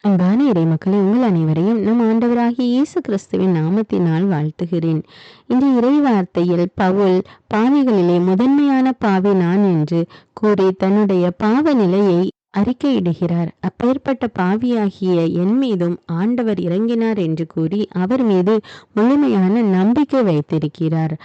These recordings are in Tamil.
அன்பான இறைமக்களே, உங்கள் அனைவரையும் நம் ஆண்டவராகிய இயேசு கிறிஸ்துவின் நாமத்தினால் வாழ்த்துகிறேன். இந்த இறைவார்த்தையில் பவுல் பாவிகளிலே முதன்மையான பாவி நான் என்று கூறி தன்னுடைய பாவ நிலையை அறிக்கையிடுகிறார். அப்பேற்பட்ட பாவியாகிய என் மீதும் ஆண்டவர் இறங்கினார் என்று கூறி அவர் மீது முழுமையான நம்பிக்கை வைத்திருக்கிறார்.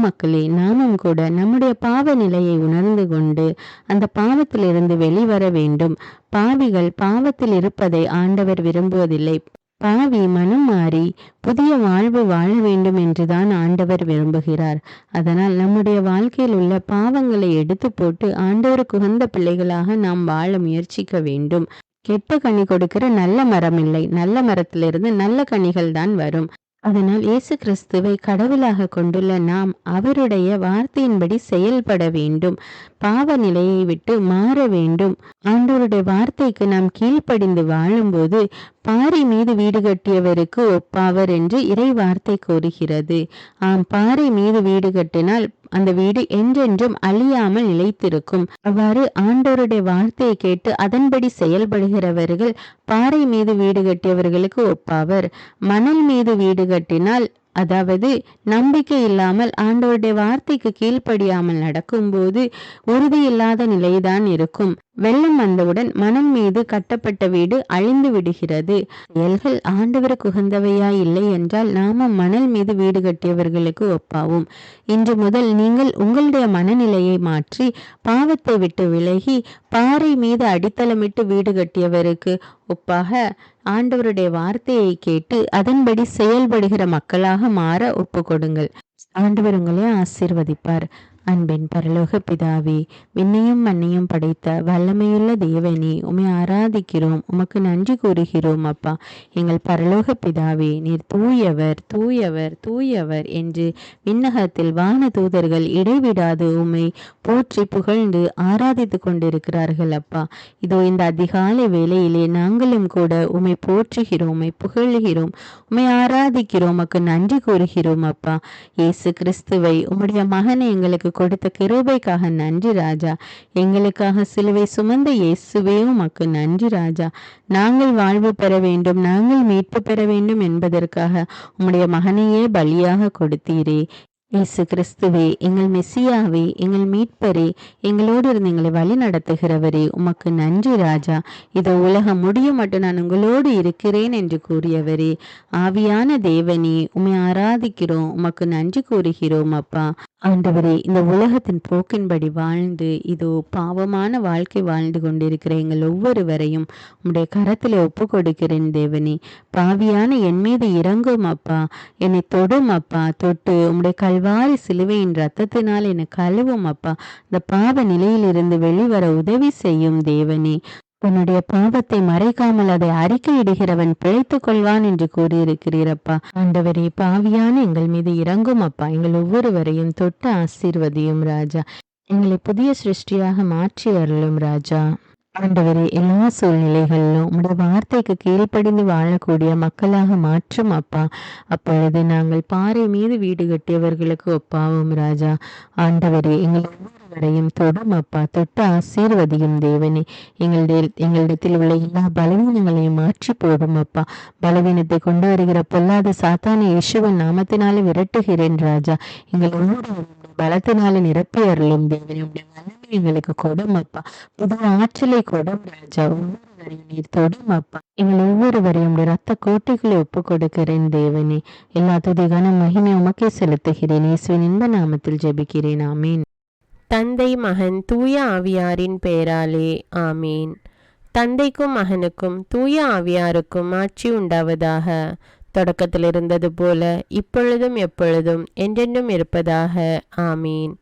மக்களே, நாமும் கூட நம்முடைய பாவ நிலையை உணர்ந்து கொண்டு அந்த பாவத்திலிருந்து வெளிவர வேண்டும். பாவிகள் பாவத்தில் இருப்பதை ஆண்டவர் விரும்புவதில்லை. பாவி மனம் மாறி புதிய வாழ்வு வாழ வேண்டும் என்றுதான் ஆண்டவர் விரும்புகிறார். அதனால் நம்முடைய வாழ்க்கையில் உள்ள பாவங்களை எடுத்து போட்டு ஆண்டவருக்கு உகந்த பிள்ளைகளாக நாம் வாழ முயற்சிக்க வேண்டும். கெட்ட கனி கொடுக்கிற நல்ல மரம் இல்லை, நல்ல மரத்திலிருந்து நல்ல கனிகள் தான் வரும். அதனால் இயேசு கிறிஸ்துவை கடவுளாக கொண்டுள்ள நாம் அவருடைய வார்த்தையின்படி செயல்பட வேண்டும். பாவ நிலையை விட்டு மாற வேண்டும். ஆண்டவருடைய வார்த்தைக்கு நாம் கீழ்ப்படிந்து வாழும்போது பாறை மீது வீடு கட்டியவருக்கு ஒப்பாவர் என்று இறை வார்த்தை கூறுகிறது. பாறை மீது வீடு கட்டினால் அந்த வீடு என்றென்றும் அழியாமல் நிலைத்திருக்கும். அவ்வாறு ஆண்டவருடைய வார்த்தையை கேட்டு அதன்படி செயல்படுகிறவர்கள் பாறை மீது வீடு கட்டியவர்களுக்கு ஒப்பாவர். மணல் மீது வீடு கட்டினால், அதாவது நம்பிக்கை இல்லாமல் ஆண்டவருடைய வார்த்தைக்கு கீழ்ப்படியாமல் நடக்கும்போது உறுதியில்லாத நிலைதான் இருக்கும். வெள்ளம் வந்தவுடன் மணல் மீது கட்டப்பட்ட வீடு அழிந்து விடுகிறது. செயல்கள் ஆண்டவருக்கு உகந்தவையா இல்லை என்றால் நாமும் மணல் மீது வீடு கட்டியவர்களுக்கு ஒப்பாவும். இன்று முதல் நீங்கள் உங்களுடைய மனநிலையை மாற்றி பாவத்தை விட்டு விலகி பாறை மீது அடித்தளமிட்டு வீடு கட்டியவருக்கு ஒப்பாக ஆண்டவருடைய வார்த்தையை கேட்டு அதன்படி செயல்படுகிற மக்களாக மாற ஒப்பு கொடுங்கள். ஆண்டவர் உங்களை ஆசீர்வதிப்பார். அன்பின் பரலோக பிதாவே, விண்ணையும் மண்ணையும் படைத்த வல்லமையுள்ள தேவனே, உம்மை ஆராதிக்கிறோம், உமக்கு நன்றி கூறுகிறோம். அப்பா, எங்கள் பரலோக பிதாவே, நீர் தூயவர் தூயவர் தூயவர் என்று விண்ணகத்தில் வான தூதர்கள் இடைவிடாது உம்மை போற்றி புகழ்ந்து ஆராதித்து கொண்டிருக்கிறார்கள். அப்பா, இதோ இந்த அதிகாலை வேளையிலே நாங்களும் கூட உம்மை போற்றுகிறோம், உம்மை புகழுகிறோம், உம்மை ஆராதிக்கிறோம், உமக்கு நன்றி கூறுகிறோம். அப்பா, இயேசு கிறிஸ்துவை உம்முடைய மகனை எங்களுக்கு கொடுத்த கிருபைக்காக நன்றி ராஜா. எங்களுக்காக சிலுவை சுமந்த இயேசுவே உமக்கு நன்றி ராஜா. நாங்கள் வாழ்வு பெற வேண்டும், நாங்கள் மீட்பு பெற வேண்டும் என்பதற்காக உம்முடைய மகனையே பலியாக கொடுத்தீரே. இயேசு கிறிஸ்துவே, எங்கள் மெசியாவே, எங்கள் மீட்பரே, எங்களோடு இருந்து எங்களை வழி நடத்துகிறவரே, உமக்கு நன்றி ராஜா. இதோ உலகம் முடியும் மட்டும் நான் உங்களோடு இருக்கிறேன் என்று கூறியவரே, ஆவியான தேவனே, உம்மை ஆராதிக்கிறோம், உமக்கு நன்றி கூறுகிறோம். அப்பா ஆண்டவரே, இந்த உலகத்தின் போக்கின்படி வாழ்ந்து இதோ பாவமான வாழ்க்கை வாழ்ந்து கொண்டிருக்கிற எங்கள் ஒவ்வொருவரையும் உம்முடைய கரத்தில் ஒப்பு கொடுக்கிறேன் தேவனே. பாவியான என் மீது இறங்கும் அப்பா, என்னை தொடும் அப்பா, தொட்டு உம்முடைய கல்வாரி சிலுவையின் ரத்தத்தினால் என்னை கழுவும் அப்பா. இந்த பாவ நிலையிலிருந்து வெளிவர உதவி செய்யும் தேவனே. உன்னுடைய பாவத்தை மறைக்காமல் அதை அறிக்கையிடுகிறவன் பிழைத்துக் கொள்வான் என்று கூறியிருக்கிறீரப்பா. ஆண்டவரே, பாவியான எங்கள் மீது இறங்கும் அப்பா. எங்கள் ஒவ்வொருவரையும் தொட்டு ஆசீர்வதியும் ராஜா. எங்களை புதிய சிருஷ்டியாக மாற்றி அருளும் ராஜா. ஆண்டவரே, எல்லா சூழ்நிலைகளிலும் உம்முடைய வார்த்தைக்கு கீழ்ப்படிந்து வாழக்கூடிய மக்களாக மாற்றும் அப்பா. அப்பொழுது நாங்கள் பாறை மீது வீடு கட்டியவர்களுக்கு ஒப்பாவும் ராஜா. ஆண்டவரே, எங்கள் ஒவ்வொருவரையும் தொடும் அப்பா, தொட்டு ஆசீர்வதியும் தேவனே. எங்களிடத்தில் உள்ள எல்லா பலவீனங்களையும் மாற்றி போடும் அப்பா. பலவீனத்தை கொண்டு வருகிற பொல்லாத சாத்தானை இயேசுவின் நாமத்தினாலே விரட்டுகிறேன் ராஜா. எங்கள் ஒவ்வொரு பலத்தினால நிரப்பி அருளும் தேவனே. உடைய வல்லமை எங்களுக்கு கொடும் அப்பா. புது ஆற்றலை கொடும் ராஜா. ஒவ்வொருவரையும் நீர் தொடும் அப்பா. எங்கள் ஒவ்வொருவரையும் ரத்த கோட்டைகளை ஒப்பு கொடுக்கிறேன் தேவனே. எல்லா துதிகான மகிமை உமக்கே செலுத்துகிறேன். இயேசுவின் இந்த நாமத்தில் ஜெபிக்கிறேன். ஆமீன். தந்தை, மகன், தூய ஆவியாரின் பெயராலே ஆமீன். தந்தைக்கும் மகனுக்கும் தூய ஆவியாருக்கும் ஆட்சி உண்டாவதாக. தொடக்கத்தில் இருந்தது போல இப்பொழுதும் எப்பொழுதும் என்றென்றும் இருப்பதாக ஆமீன்.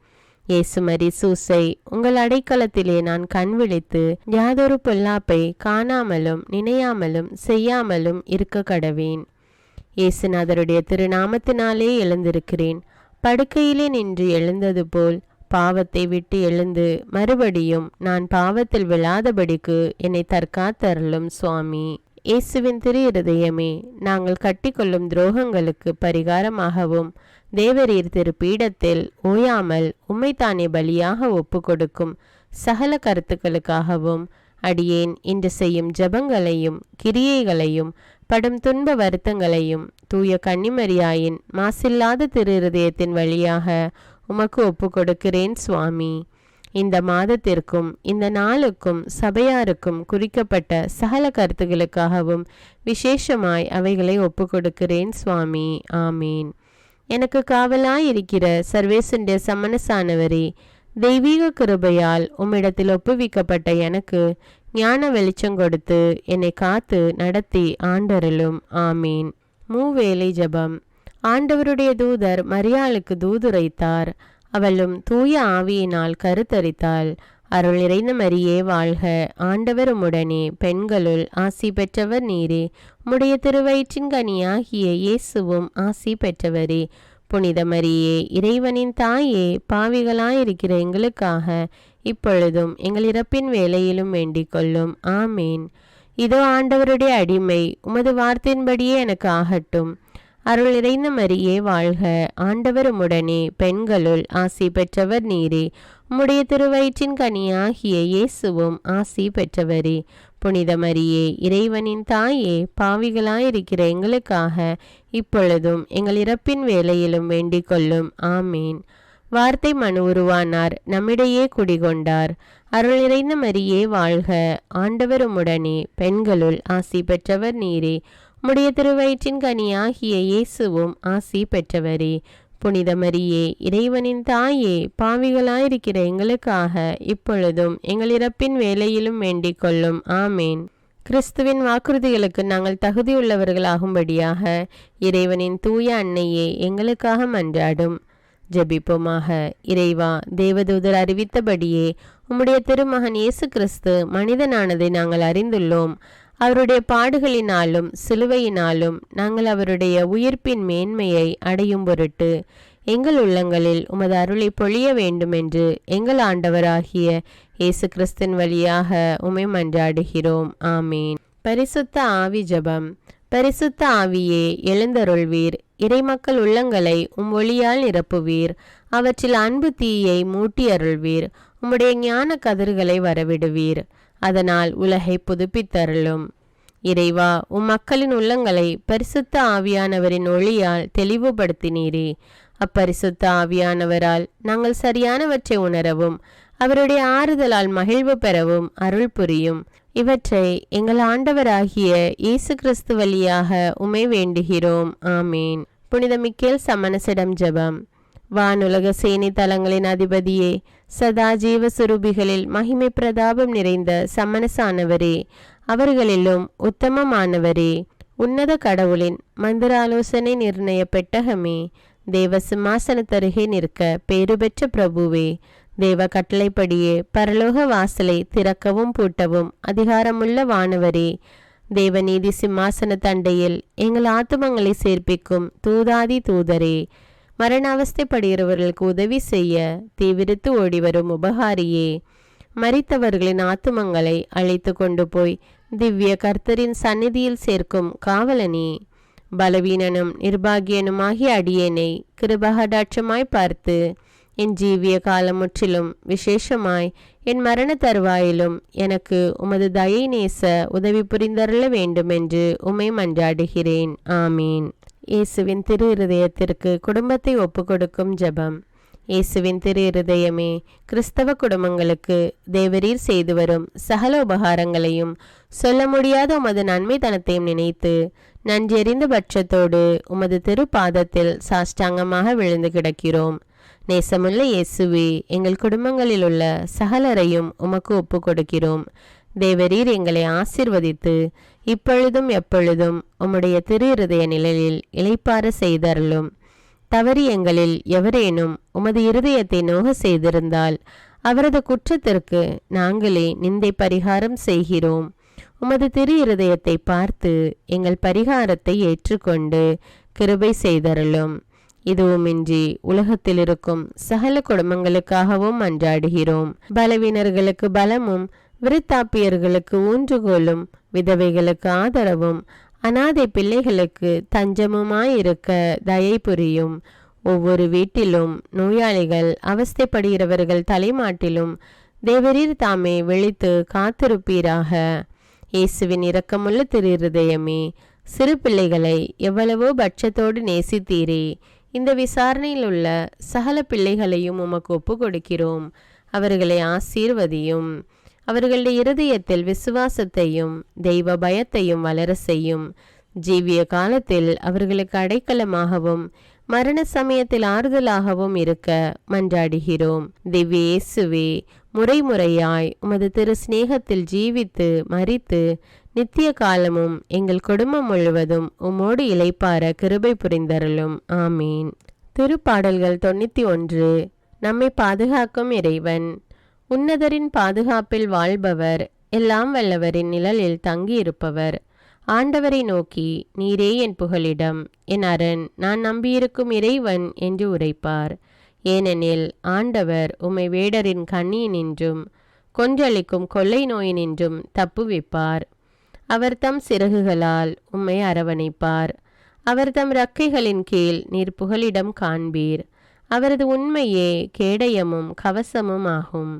இயேசுமரி சூசை, உங்கள் அடைக்கலத்திலே நான் கண் விழித்து யாதொரு பொல்லாப்பை காணாமலும் நினையாமலும் செய்யாமலும் இருக்க கடவேன். இயேசுநாதருடைய திருநாமத்தினாலே எழுந்திருக்கிறேன். படுக்கையிலே நின்று எழுந்தது போல் பாவத்தை விட்டு எழுந்து மறுபடியும் நான் பாவத்தில் விழாதபடிக்கு என்னை தற்காத்தருளும் சுவாமி. இயேசுவின் திரு இருதயமே, நாங்கள் கட்டிக்கொள்ளும் துரோகங்களுக்கு பரிகாரமாகவும் தேவரீர் திரு பீடத்தில் ஓயாமல் உம்மைத்தானே பலியாக ஒப்பு கொடுக்கும் சகல கருத்துக்களுக்காகவும் அடியேன் இன்று செய்யும் ஜெபங்களையும் கிரியைகளையும் படும் துன்ப வருத்தங்களையும் தூய கன்னிமரியாயின் மாசில்லாத திரு இருதயத்தின் வழியாக உமக்கு ஒப்பு கொடுக்கிறேன் சுவாமி. இந்த மாதத்திற்கும் இந்த நாளுக்கும் சபையாருக்கும் குறிக்கப்பட்ட சகல கருத்துகளுக்காகவும் விசேஷமாய் அவைகளை ஒப்பு கொடுக்கிறேன் சுவாமி. ஆமீன். எனக்கு காவலாயிருக்கிற சர்வேசுடைய சமனசானவரே, தெய்வீக கிருபையால் உம்மிடத்தில் ஒப்புவிக்கப்பட்ட எனக்கு ஞான வெளிச்சம் கொடுத்து என்னை காத்து நடத்தி ஆண்டருளும். ஆமீன். மூவேளை ஜெபம். ஆண்டவருடைய தூதர் மரியாளுக்கு தூதுரைத்தார். அவளும் தூய ஆவியினால் கருத்தரித்தாள். அருள் நிறைந்த மரியே வாழ்க, ஆண்டவர் உம்முடனே, பெண்களுள் ஆசி பெற்றவர் நீரே. உம்முடைய திருவயிற்றின் கனியாகிய இயேசுவும் ஆசி பெற்றவரே. புனித மரியே, இறைவனின் தாயே, பாவிகளாயிருக்கிற எங்களுக்காக இப்பொழுதும் எங்கள் இறப்பின் வேளையிலும் வேண்டிக் கொள்ளும். ஆமீன். இதோ ஆண்டவருடைய அடிமை, உமது வார்த்தையின்படியே எனக்கு ஆகட்டும். அருள் நிறைந்த மரியே வாழ்க, ஆண்டவர் உம்முடனே, பெண்களுள் ஆசி பெற்றவர் நீரே. உம்முடைய திருவயிற்றின் கனியாகிய இயேசுவும் ஆசி பெற்றவரே. புனித மரியே, இறைவனின் தாயே, பாவிகளாயிருக்கிற எங்களுக்காக இப்பொழுதும் எங்கள் இறப்பின் வேளையிலும் வேண்டிக் கொள்ளும். ஆமீன். வார்த்தை மனு உருவானார், நம்மிடையே குடிகொண்டார். அருள் நிறைந்த மரியே வாழ்க, ஆண்டவர் உம்முடனே, பெண்களுள் ஆசி பெற்றவர் நீரே. உம்முடைய திருவயிற்றின் கனியாகிய இயேசுவும் ஆசி பெற்றவரே. புனித மரியே, இறைவனின் தாயே, பாவிகளாயிருக்கிற எங்களுக்காக இப்பொழுதும் எங்கள் இறப்பின் வேளையிலும் வேண்டிக் கொள்ளும். ஆமேன். கிறிஸ்துவின் வாக்குறுதிகளுக்கு நாங்கள் தகுதியுள்ளவர்களாகும்படியாக இறைவனின் தூய அன்னையே எங்களுக்காக மன்றாடும். ஜெபிப்போமாக. இறைவா, தேவதூதர் அறிவித்தபடியே உம்முடைய திருமகன் இயேசு கிறிஸ்து மனிதனானதை நாங்கள் அறிந்துள்ளோம். அவருடைய பாடுகளினாலும் சிலுவையினாலும் நாங்கள் அவருடைய உயிர்ப்பின் மேன்மையை அடையும் பொருட்டு எங்கள் உள்ளங்களில் உமது அருளை பொழிய வேண்டுமென்று எங்கள் ஆண்டவராகிய இயேசு கிறிஸ்தின் வழியாக உம்மை மன்றாடுகிறோம். ஆமீன். பரிசுத்த ஆவி ஜெபம். பரிசுத்த ஆவியே, எழுந்தருள்வீர். இறைமக்கள் உள்ளங்களை ஒளியால் நிரப்புவீர். அவற்றில் அன்பு தீயை மூட்டி அருள்வீர். உம்முடைய ஞான கதிர்களை வரவிடுவீர். அதனால் உலகை புதுப்பித்தருளும். இறைவா, மக்களின் உள்ளங்களை பரிசுத்த ஆவியானவரின் ஒளியால் தெளிவுபடுத்தினீரே. அப்பரிசுத்த ஆவியானவரால் நாங்கள் சரியானவற்றை உணரவும் அவருடைய ஆறுதலால் மகிழ்வு பெறவும் அருள் புரியும். இவற்றை எங்கள் ஆண்டவராகிய இயேசு கிறிஸ்து வழியாக உம்மை வேண்டுகிறோம். ஆமீன். புனித மிக்கேல் சமணசிடம் ஜெபம். வானுலக சேனை தலங்களின் அதிபதியே, சதா ஜீவ சுரூபிகளில் மகிமை பிரதாபம் நிறைந்த சமணசானவரே, அவர்களிலும் உத்தமமானவரே, உன்னத கடவுளின் மந்திராலோசனை நிர்ணய பெட்டகமே, தேவ சிம்மாசனத்தருகே நிற்க பேறு பெற்ற பிரபுவே, தேவ கட்டளைப்படியே பரலோக வாசலை திறக்கவும் பூட்டவும் அதிகாரமுள்ள வானவரே, தேவநீதி சிம்மாசன தண்டையில் எங்கள் ஆத்துமங்களை சேர்ப்பிக்கும் தூதாதி தூதரே, மரண அவஸ்தைப்படுகிறவர்களுக்கு உதவி செய்ய தீவிரித்து ஓடிவரும் உபகாரியே, மரித்தவர்களின் ஆத்துமங்களை அழைத்து கொண்டு போய் திவ்ய கர்த்தரின் சந்நிதியில் சேர்க்கும் காவலனே, பலவீனனும் நிர்பாகியனுமாகிய அடியேனை கிருபகடாட்சமாய் பார்த்து என் ஜீவிய காலம் முற்றிலும் விசேஷமாய் என் மரண தருவாயிலும் எனக்கு உமது தயை நேச உதவி புரிந்தருள வேண்டுமென்று உம்மை மன்றாடுகிறேன். ஆமீன். இயேசுவின் திரு இருதயத்திற்கு குடும்பத்தை ஒப்பு கொடுக்கும் ஜெபம். இயேசுவின் திரு இருதயமே, கிறிஸ்தவ குடும்பங்களுக்கு தேவரீர் செய்து வரும் சகல உபகாரங்களையும் சொல்ல முடியாத உமது நன்மைத்தனத்தையும் நினைத்து நன்றியறிந்த பட்சத்தோடு உமது திரு பாதத்தில் சாஷ்டாங்கமாக விழுந்து கிடக்கிறோம். நேசமுள்ள இயேசுவே, எங்கள் குடும்பங்களில் உள்ள சகலரையும் உமக்கு ஒப்பு கொடுக்கிறோம். தேவரீர் எங்களை ஆசீர்வதித்து இப்பொழுதும் எப்பொழுதும் உம்முடைய திரு இருதய நிழலில் இளைப்பாற செய்தருளும். தவறி எங்களில் எவரேனும் உமது இருதயத்தை நோக செய்திருந்தால் அவரது குற்றத்திற்கு நாங்களே நிந்தை பரிகாரம் செய்கிறோம். உமது திரு இருதயத்தை பார்த்து எங்கள் பரிகாரத்தை ஏற்றுக்கொண்டு கிருபை செய்தருளும். இதுவுமின்றி உலகத்தில் இருக்கும் சகல குடும்பங்களுக்காகவும் மன்றாடுகிறோம். பலவீனர்களுக்கு பலமும், விருத்தாப்பியர்களுக்கு ஊன்றுகோலும், விதவைகளுக்கு ஆதரவும், அநாதை பிள்ளைகளுக்கு தஞ்சமுமாயிருக்க தயை புரியும். ஒவ்வொரு வீட்டிலும் நோயாளிகள் அவஸ்தைப்படுகிறவர்கள் தலைமாட்டிலும் தேவரீர் தாமே விழித்து காத்திருப்பீராக. இயேசுவின் இரக்கமுள்ள திருஇருதயமே, சிறு பிள்ளைகளை எவ்வளவோ பட்சத்தோடு நேசித்தீரே. இந்த விசாரணையில் உள்ள சகல பிள்ளைகளையும் உமக்கு ஒப்பு கொடுக்கிறோம். அவர்களை ஆசீர்வதியும். அவர்களுடைய இருதயத்தில் விசுவாசத்தையும் தெய்வ பயத்தையும் வளர செய்யும். ஜீவிய காலத்தில் அவர்களுக்கு அடைக்கலமாகவும் மரண சமயத்தில் ஆறுதலாகவும் இருக்க மன்றாடுகிறோம். திவ்ய இயேசுவே, முறைமுறையாய் உமது திரு சிநேகத்தில் ஜீவித்து மரித்து நித்திய காலமும் எங்கள் குடும்பம் முழுவதும் உம்மோடு இளைப்பார கிருபை புரிந்தருளும். ஆமீன். திருப்பாடல்கள் 91. நம்மை பாதுகாக்கும் இறைவன். உன்னதரின் பாதுகாப்பில் வாழ்பவர், எல்லாம் வல்லவரின் நிழலில் தங்கியிருப்பவர். ஆண்டவரை நோக்கி, நீரே என் புகலிடம், என் அரண், நான் நம்பியிருக்கும் இறைவன் என்று உரைப்பார். ஏனெனில் ஆண்டவர் உம்மை வேடரின் கண்ணியினின்றும் கொன்றளிக்கும் கொள்ளை நோயினின்றும் தப்புவிப்பார். அவர் தம் சிறகுகளால் உம்மை அரவணைப்பார். அவர் தம் இறக்கைகளின் கீழ் நீர் புகலிடம் காண்பீர். அவரது உண்மையே கேடயமும் கவசமும் ஆகும்.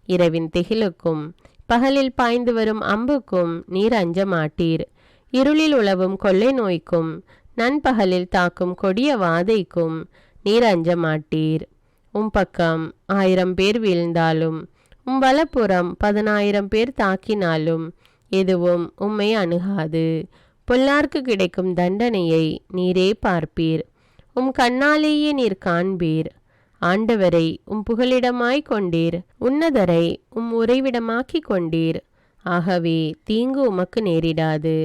இரவின் திகிலுக்கும் பகலில் பாய்ந்து வரும் அம்புக்கும் நீர் அஞ்ச மாட்டீர். இருளில் உலவும் கொள்ளை நோய்க்கும் நண்பகலில் தாக்கும் கொடிய வாதைக்கும் நீர் அஞ்ச மாட்டீர். பக்கம் 1000 பேர் வீழ்ந்தாலும் வலப்புறம் 10,000 பேர் தாக்கினாலும் எதுவும் உம்மை அணுகாது. பொல்லார்க்கு கிடைக்கும் தண்டனையை நீரே பார்ப்பீர். கண்ணாலேயே நீர் காண்பீர். ஆண்டவரை புகலிடமாய் கொண்டீர். உன்னதரை உறைவிடமாக்கி கொண்டீர். ஆகவே தீங்கு உமக்கு நேரிடாது.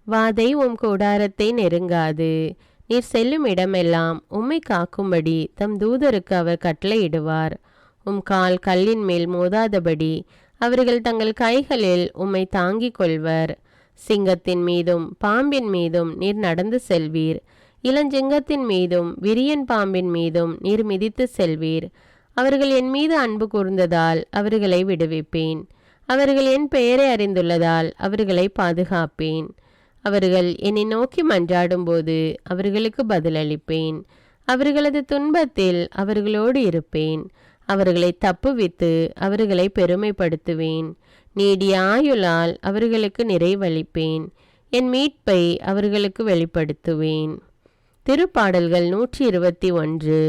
வாதை கூடாரத்தை நெருங்காது. நீர் செல்லும் இடமெல்லாம் உம்மை காக்கும்படி தம் தூதருக்கு அவர் கட்டளையிடுவார். கால் கல்லின் மேல் மோதாதபடி அவர்கள் தங்கள் கைகளில் உம்மை தாங்கிக் கொள்வர். சிங்கத்தின் மீதும் பாம்பின் மீதும் நீர் நடந்து செல்வீர். இளஞ்சிங்கத்தின் மீதும் விரியன் பாம்பின் மீதும் நீர் மிதித்து செல்வீர். அவர்கள் என் மீது அன்பு கூர்ந்ததால் அவர்களை விடுவிப்பேன். அவர்கள் என் பெயரை அறிந்துள்ளதால் அவர்களை பாதுகாப்பேன். அவர்கள் என்னை நோக்கி மன்றாடும் போது அவர்களுக்கு பதிலளிப்பேன். அவர்களது துன்பத்தில் அவர்களோடு இருப்பேன். அவர்களை தப்புவித்து அவர்களை பெருமைப்படுத்துவேன். நீடிய ஆயுளால் அவர்களுக்கு நிறைவளிப்பேன். என் மீட்பை அவர்களுக்கு வெளிப்படுத்துவேன். திருப்பாடல்கள் 121.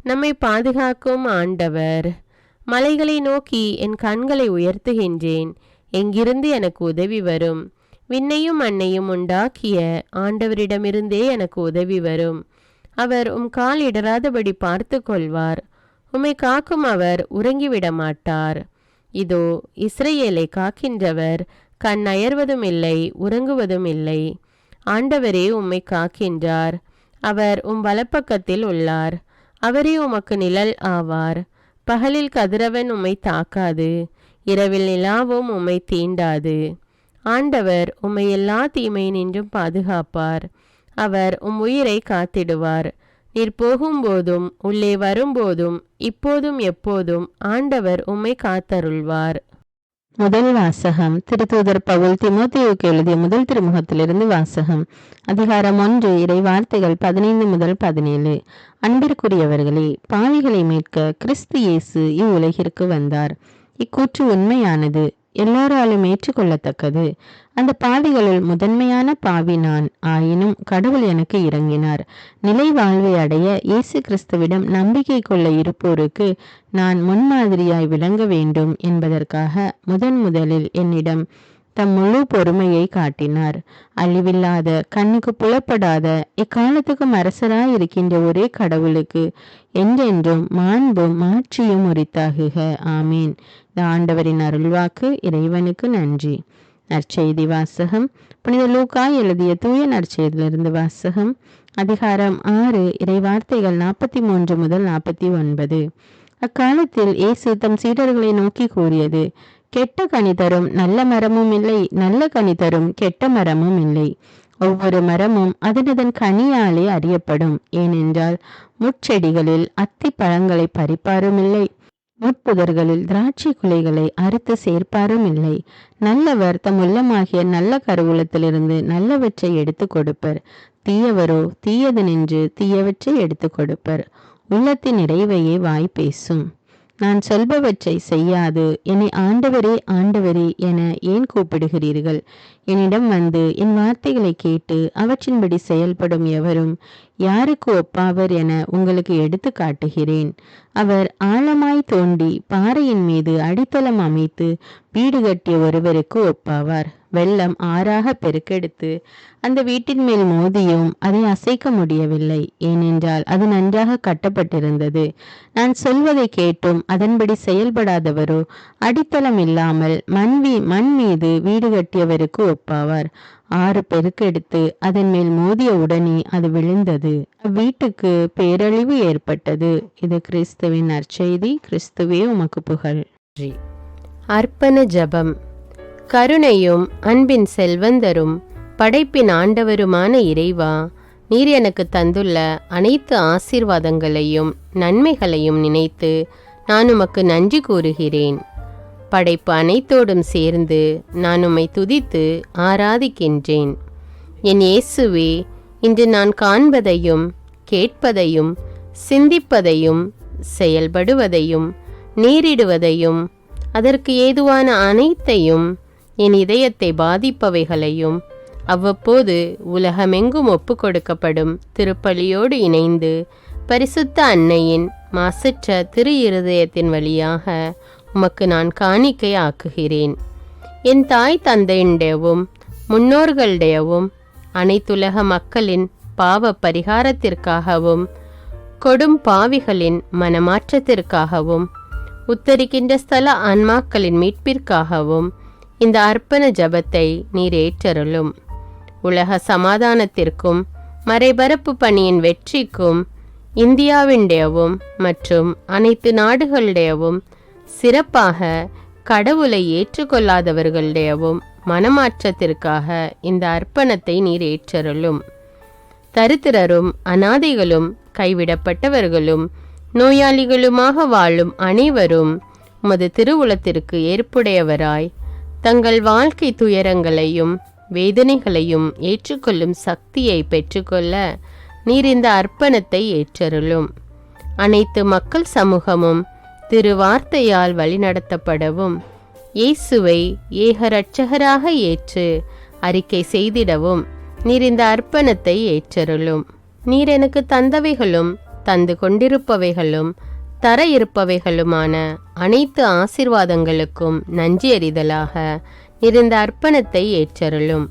நம்மை பாதுகாக்கும் ஆண்டவர். மலைகளை நோக்கி என் கண்களை உயர்த்துகின்றேன். எங்கிருந்து எனக்கு உதவி வரும்? விண்ணையும் மண்ணையும் உண்டாக்கிய ஆண்டவரிடமிருந்தே எனக்கு உதவி வரும். அவர் கால் இடராதபடி பார்த்து கொள்வார். உம்மை காக்கும் அவர் உறங்கிவிட மாட்டார். இதோ இஸ்ரவேலை காக்கின்றவர் கண் அயர்வதும் இல்லை, உறங்குவதும் இல்லை. ஆண்டவரே உம்மை காக்கின்றார். அவர் வலப்பக்கத்தில் உள்ளார். அவரே உமக்கு நிழல் ஆவார். பகலில் கதிரவன் உம்மை தாக்காது, இரவில் நிலாவும் உம்மை தீண்டாது. ஆண்டவர் உம்மை எல்லா தீமையினின்றும் பாதுகாப்பார். அவர் உயிரை காத்திடுவார். நீர் போகும்போதும் உள்ளே வரும்போதும் இப்போதும் எப்போதும் ஆண்டவர் உம்மை காத்தருள்வார். முதல் வாசகம். திருத்தூதர் பவுல் தீமோத்தேயுவுக்கு எழுதிய முதல் திருமுகத்திலிருந்து வாசகம். அதிகாரம் 1. இறை வார்த்தைகள் 15 முதல் 17. அன்பிற்குரியவர்களே, பாவிகளை மீட்க கிறிஸ்து இயேசு இவ்வுலகிற்கு வந்தார். இக்கூற்று உண்மையானது, எல்லோராலும் ஏற்றுக்கொள்ளத்தக்கது. அந்த பாவிகளுள் முதன்மையான பாவி நான். ஆயினும் கடவுள் எனக்கு இறங்கினார். நிலை வாழ்வை அடைய இயேசு கிறிஸ்துவிடம் நம்பிக்கை கொள்ள இருப்போருக்கு நான் முன்மாதிரியாய் விளங்க வேண்டும் என்பதற்காக முதலில் என்னிடம் தம் முழு பொறுமையை காட்டினார். அழிவில்லாத, கண்ணுக்கு புலப்படாத, இக்காலத்துக்கும் அரசராய் இருக்கின்ற ஒரே கடவுளுக்கு என்றென்றும் மாண்பும் மாட்சியும் உரித்தாகுக. ஆமீன். இந்த ஆண்டவரின் அருள்வாக்கு. இறைவனுக்கு நன்றி. நற்செய்தி வாசகம். புனித லூக்கா எழுதிய தூய நற்செய்தியிலிருந்து வாசகம். அதிகாரம் 6. இறை வார்த்தைகள் 43 முதல் 49. அக்காலத்தில் இயேசு தம் சீடர்களை நோக்கி கூறியது, கெட்ட கனி தரும் நல்ல மரமும் இல்லை, நல்ல கனி தரும் கெட்ட மரமும் இல்லை. ஒவ்வொரு மரமும் அதனதன் கனியாலே அறியப்படும். ஏனென்றால் முட்செடிகளில் அத்தி பழங்களை பறிப்பாரும் இல்லை, முட்புதர்களில் திராட்சை குலைகளை அறுத்து சேர்ப்பாரும் இல்லை. நல்லவர் தம் உள்ளமாகிய நல்ல கருவூலத்திலிருந்து நல்லவற்றை எடுத்து கொடுப்பர். தீயவரோ தீயது நின்று தீயவற்றை எடுத்து கொடுப்பர். உள்ளத்தின் நிறைவையே வாய் பேசும். நான் சொல்பவற்றை செய்யாது என்னை ஆண்டவரே ஆண்டவரே என ஏன் கூப்பிடுகிறீர்கள்? என்னிடம் வந்து என் வார்த்தைகளை கேட்டு அவற்றின்படி செயல்படும் எவரும் யாருக்கு ஒப்பாவர் என உங்களுக்கு எடுத்து காட்டுகிறேன். அவர் ஆழமாய் தோண்டி பாறையின் மீது அடித்தளம் அமைத்து வீடு கட்டிய ஒருவருக்கு ஒப்பாவார். வெள்ளம் ஆறாக பெருக்கெடுத்து அந்த வீட்டின் மேல் மோதியும் அதை அசைக்க முடியவில்லை, ஏனென்றால் அது நன்றாக கட்டப்பட்டிருந்தது. நான் சொல்வதை கேட்டும் அதன்படி செயல்படாதவரோ அடித்தளம் இல்லாமல் மண் மீது வீடு கட்டியவருக்கு ஒப்பாவார். ஆறு பெருக்கெடுத்து அதன் மேல் மோதிய உடனே அது விழுந்தது, அவ்வீட்டுக்கு பேரழிவு ஏற்பட்டது. இது கிறிஸ்துவின் நற்செய்தி. கிறிஸ்துவே உமக்கு புகழ். அர்ப்பண ஜெபம். கருணையும் அன்பின் செல்வந்தரும் படைப்பின் ஆண்டவருமான இறைவா, நீர் எனக்கு தந்துள்ள அனைத்து ஆசீர்வாதங்களையும் நன்மைகளையும் நினைத்து நான் உமக்கு நன்றி கூறுகிறேன். படைப்பு அனைத்தோடும் சேர்ந்து நான் உம்மை துதித்து ஆராதிக்கின்றேன். என் இயேசுவே, இன்று நான் காண்பதையும் கேட்பதையும் சிந்திப்பதையும் செயல்படுவதையும் நேரிடுவதையும் அதற்கு ஏதுவான அனைத்தையும் என் இதயத்தை பாதிப்பவைகளையும் அவ்வப்போது உலகமெங்கும் ஒப்பு கொடுக்கப்படும் திருப்பலியோடு இணைந்து பரிசுத்த அன்னையின் மாசற்ற திரு இருதயத்தின் வழியாக உமக்கு நான் காணிக்கை ஆக்குகிறேன். என் தாய் தந்தையுடையவும் முன்னோர்களுடையவும் அனைத்துலக மக்களின் பாவ பரிகாரத்திற்காகவும் கொடும் பாவிகளின் மனமாற்றத்திற்காகவும் உத்தரிக்கின்ற ஸ்தல ஆன்மாக்களின் மீட்பிற்காகவும் இந்த அர்ப்பண ஜபத்தை நீர் ஏற்றருளும். உலக சமாதானத்திற்கும் மறைபரப்பு பணியின் வெற்றிக்கும் இந்தியாவின்டையவும் மற்றும் அனைத்து நாடுகளுடையவும் சிறப்பாக கடவுளை ஏற்றுக்கொள்ளாதவர்களுடையவும் மனமாற்றத்திற்காக இந்த அர்ப்பணத்தை நீர் ஏற்றருளும். தரித்திரரும் அனாதைகளும் கைவிடப்பட்டவர்களும் நோயாளிகளுமாக வாழும் அனைவரும் உமது திருவுளத்திற்கு ஏற்புடையவராய் தங்கள் வாழ்க்கை துயரங்களையும் வேதனைகளையும் ஏற்றுக்கொள்ளும் சக்தியை பெற்றுக்கொள்ள நீர் இந்த அர்ப்பணத்தை ஏற்றருளும். அனைத்து மக்கள் சமூகமும் திருவார்த்தையால் வழிநடத்தப்படவும் இயேசுவை ஏக இரட்சகராக ஏற்று அறிக்கை செய்திடவும் நீர் இந்த அர்ப்பணத்தை ஏற்றருளும். நீர் எனக்கு தந்தவைகளும் தந்து கொண்டிருப்பவைகளும் தர இருப்பவைகளுமான அனைத்து ஆசீர்வாதங்களுக்கும் நன்றி அறிதலாக நீர் இந்த அர்ப்பணத்தை ஏற்றருளும்.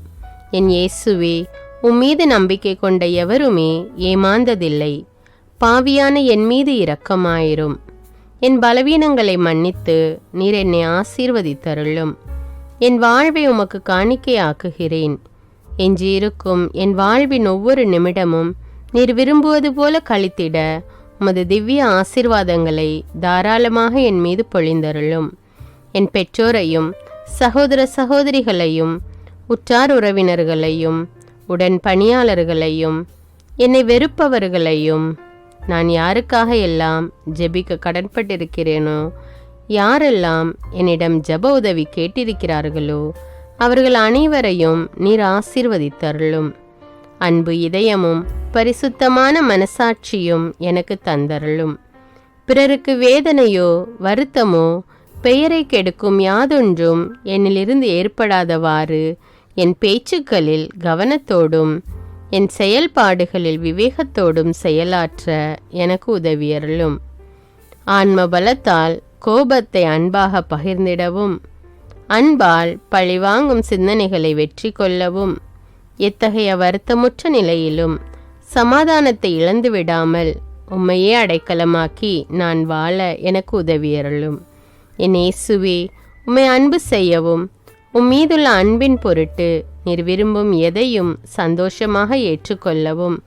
என் இயேசுவே, உம்மீது நம்பிக்கை கொண்ட எவருமே ஏமாந்ததில்லை. பாவியான என் மீது இரக்கமாயிரும். என் பலவீனங்களை மன்னித்து நீர் என்னை ஆசீர்வதித்தருளும். என் வாழ்வை உமக்கு காணிக்கையாக்குகிறேன். எஞ்சியிருக்கும் என் வாழ்வின் ஒவ்வொரு நிமிடமும் நீர் விரும்புவது போல கழித்திட உமது திவ்ய ஆசீர்வாதங்களை தாராளமாக என் மீது பொழிந்தருளும். என் பெற்றோரையும் சகோதர சகோதரிகளையும் உற்றார் உறவினர்களையும் உடன் பணியாளர்களையும் என்னை வெறுப்பவர்களையும் நான் யாருக்காக எல்லாம் ஜெபிக்க கடன்பட்டிருக்கிறேனோ, யாரெல்லாம் என்னிடம் ஜெப உதவி கேட்டிருக்கிறார்களோ அவர்கள் அனைவரையும் நீர் ஆசீர்வதித்தருளும். அன்பு இதயமும் பரிசுத்தமான மனசாட்சியும் எனக்கு தந்தருளும். பிறருக்கு வேதனையோ வருத்தமோ பெயரை கெடுக்கும் யாதொன்றும் என்னிலிருந்து ஏற்படாதவாறு என் பேச்சுக்களில் கவனத்தோடும் என் செயல்பாடுகளில் விவேகத்தோடும் செயலாற்ற எனக்கு உதவியருளும். ஆன்ம பலத்தால் கோபத்தை அன்பாக பகிர்ந்திடவும் அன்பால் பழிவாங்கும் சிந்தனைகளை வெற்றி கொள்ளவும் எத்தகைய வருத்தமுற்ற நிலையிலும் சமாதானத்தை இழந்து விடாமல் உம்மையே அடைக்கலமாக்கி நான் வாழ எனக்கு உதவியருளும். என் இயேசுவே, உம்மை அன்பு செய்யவும் உம்மீதுள்ள அன்பின் பொருட்டு நீர் விரும்பும் எதையும் சந்தோஷமாக ஏற்றுக்கொள்ளவும்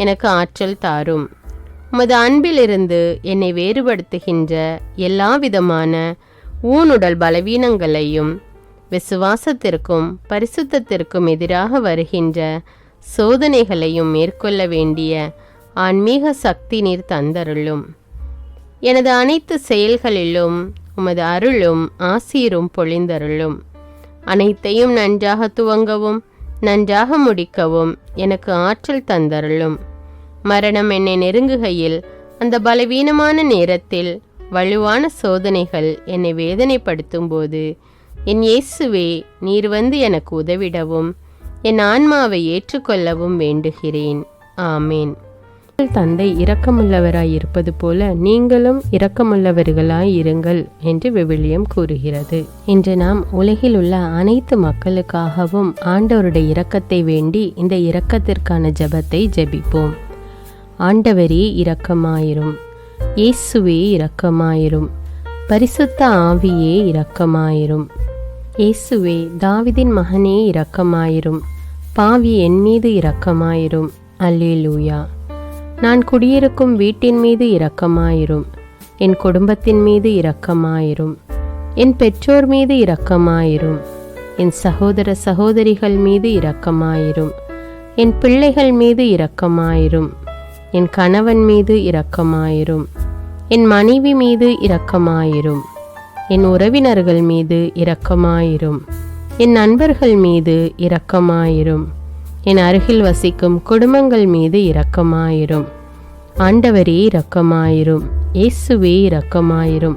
எனக்கு ஆற்றல் தாரும். உமது அன்பிலிருந்து என்னை வேறுபடுத்துகின்ற எல்லா விதமான ஊனுடல் பலவீனங்களையும் விசுவாசத்திற்கும் பரிசுத்தத்திற்கும் எதிராக வருகின்ற சோதனைகளையும் மேற்கொள்ள வேண்டிய ஆன்மீக சக்தி நீர் தந்தருளும். எனது அனைத்து செயல்களிலும் உமது அருளும் ஆசீரும் பொழிந்தருளும். அனைத்தையும் நன்றாக துவங்கவும் நன்றாக முடிக்கவும் எனக்கு ஆற்றல் தந்தருளும். மரணம் என்னை நெருங்குகையில் அந்த பலவீனமான நேரத்தில் வலுவான சோதனைகள் என்னை வேதனைப்படுத்தும் போது என் இயேசுவே, நீர் வந்து எனக்கு உதவிடவும் என் ஆன்மாவை ஏற்றுக்கொள்ளவும் வேண்டுகிறேன். ஆமேன். தந்தை இரக்கமுள்ளவராய் இருப்பது போல நீங்களும் இரக்கமுள்ளவர்களாய் இருங்கள் என்று விவிலியம் கூறுகிறது. இன்று நாம் உலகில் உள்ள அனைத்து மக்களுக்காகவும் ஆண்டவருடைய இரக்கத்தை வேண்டி இந்த இரக்கத்திற்கான ஜெபத்தை ஜெபிப்போம். ஆண்டவரே இரக்கமாயிரும், இயேசுவே இரக்கமாயிரும், பரிசுத்த ஆவியே இரக்கமாயிரும். இயேசுவே, தாவீதின் மகனே இரக்கமாயிரும், பாவி என் மீது இரக்கமாயிரும். அல்லேலூயா. நான் குடியிருக்கும் வீட்டின் மீது இரக்கமாயிரும், என் குடும்பத்தின் மீது இரக்கமாயிரும், என் பெற்றோர் மீது இரக்கமாயிரும், என் சகோதர சகோதரிகள் மீது இரக்கமாயிரும், என் பிள்ளைகள் மீது இரக்கமாயிரும், என் கணவன் மீது இரக்கமாயிரும், என் மனைவி மீது இரக்கமாயிரும், என் உறவினர்கள் மீது இரக்கமாயிரும், என் நண்பர்கள் மீது இரக்கமாயிரும், என் அருகில் வசிக்கும் குடும்பங்கள் மீது இரக்கமாயிரும். ஆண்டவரே இரக்கமாயிரும், இயேசுவே இரக்கமாயிரும்,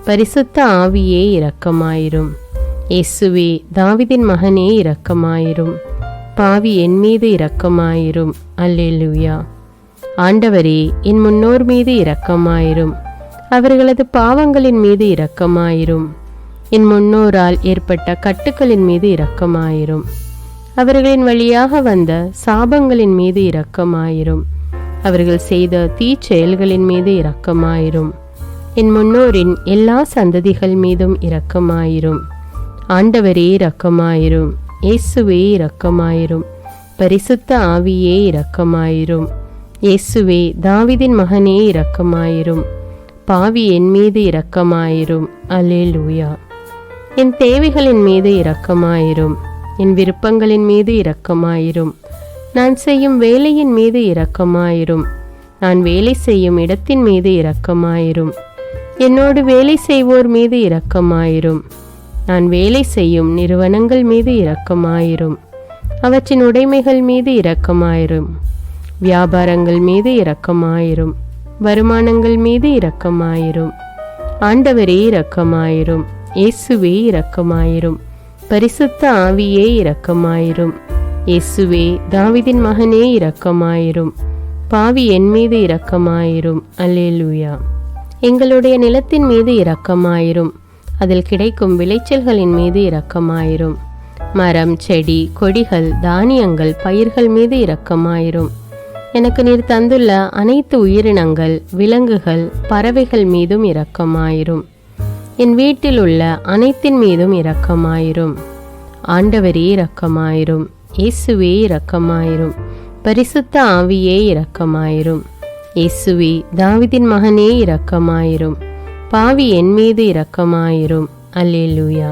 பரிசுத்த ஆவியே இரக்கமாயிரும். இயேசுவே, தாவீதின் மகனே இரக்கமாயிரும், பாவி என் மீது இரக்கமாயிரும். அல்லேலூயா. ஆண்டவரே, என் முன்னோர் மீது இரக்கமாயிரும், அவர்களது பாவங்களின் மீது இரக்கமாயிரும். என் முன்னோரால் ஏற்பட்ட கட்டுக்களின் மீது இரக்கமாயிரும், அவர்களின் வழியாக வந்த சாபங்களின் மீது இரக்கமாயிரும், அவர்கள் செய்த தீச்செயல்களின் மீது இரக்கமாயிரும். என் முன்னோரின் எல்லா சந்ததிகள் மீதும் இரக்கமாயிரும். ஆண்டவரே இரக்கமாயிரும், இயேசுவே இரக்கமாயிரும், பரிசுத்த ஆவியே இரக்கமாயிரும். இயேசுவே, தாவீதின் மகனே இரக்கமாயிரும், பாவி என் மீது இரக்கமாயிரும். அல்லேலூயா. என் தேவைகளின் மீது இரக்கமாயிரும், என் விருப்பங்களின் மீது இரக்கமாயிரும், நான் செய்யும் வேலையின் மீது இரக்கமாயிரும், நான் வேலை செய்யும் இடத்தின் மீது இரக்கமாயிரும், என்னோடு வேலை செய்வோர் மீது இரக்கமாயிரும், நான் வேலை செய்யும் நிறுவனங்கள் மீது இரக்கமாயிரும், அவற்றின் உடைமைகள் மீது இரக்கமாயிரும், வியாபாரங்கள் மீது இரக்கமாயிரும், வருமானங்கள் மீது இரக்கமாயிரும். ஆண்டவரே இரக்கமாயிரும், இயேசுவே இரக்கமாயிரும், பரிசுத்த ஆவியே இரக்கமாயிரும். இயேசுவே, தாவீதின் மகனே இரக்கமாயிரும், பாவி என் மீது இரக்கமாயிரும். அல்லேலூயா. எங்களுடைய நிலத்தின் மீது இரக்கமாயிரும், அதில் கிடைக்கும் விளைச்சல்களின் மீது இரக்கமாயிரும். மரம், செடி, கொடிகள், தானியங்கள், பயிர்கள் மீது இரக்கமாயிரும். எனக்கு நீர் தந்துள்ள அனைத்து உயிரினங்கள், விலங்குகள், பறவைகள் மீதும் இரக்கமாயிரும். என் வீட்டில் உள்ள அனைத்தின் மீதும் இரக்கமாயிரும். ஆண்டவரே இரக்கமாயிரும், இயேசுவே இரக்கமாயிரும், பரிசுத்த ஆவியே இரக்கமாயிரும். இயேசுவே, தாவீதின் மகனே இரக்கமாயிரும், பாவி என் மீது இரக்கமாயிரும். அல்லேலூயா.